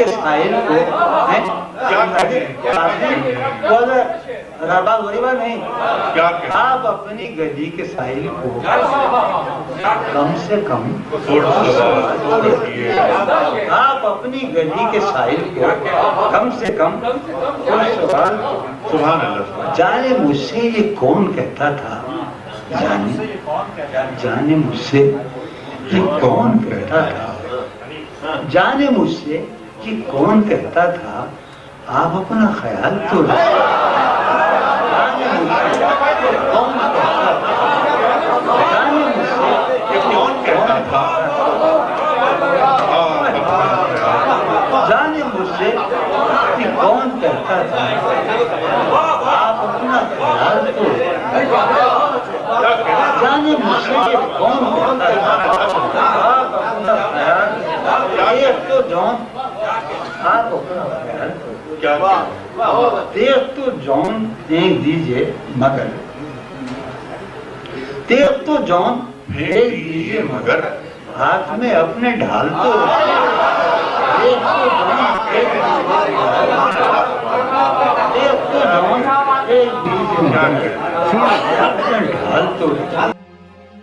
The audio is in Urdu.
کے سائل کو ربا غریبا نہیں، آپ اپنی گلی کے سائل کو کم سے کم آپ اپنی گلی کے سائل کو کم سے کم سبحان اللہ. جانے مجھ سے یہ کون کہتا تھا، جانے مجھ سے یہ کون کہتا تھا، جانے مجھ سے یہ کون کہتا تھا، آپ اپنا خیال تو جانے مجھ سے کہ کون کہتا تھا، آپ اپنا خیال تو جانے مجھ سے کہ کون کہتا تھا، آپ اپنا خیال ایک تو جون آپ اپنا خیال دیکھ تو جون پھینک دیجئے مگر دیکھ تو جون پھینک دیجئے مگر ہاتھ میں اپنے ڈھال تو دیکھ تو جون پھینک دیجئے مگر اپنے ڈھال تو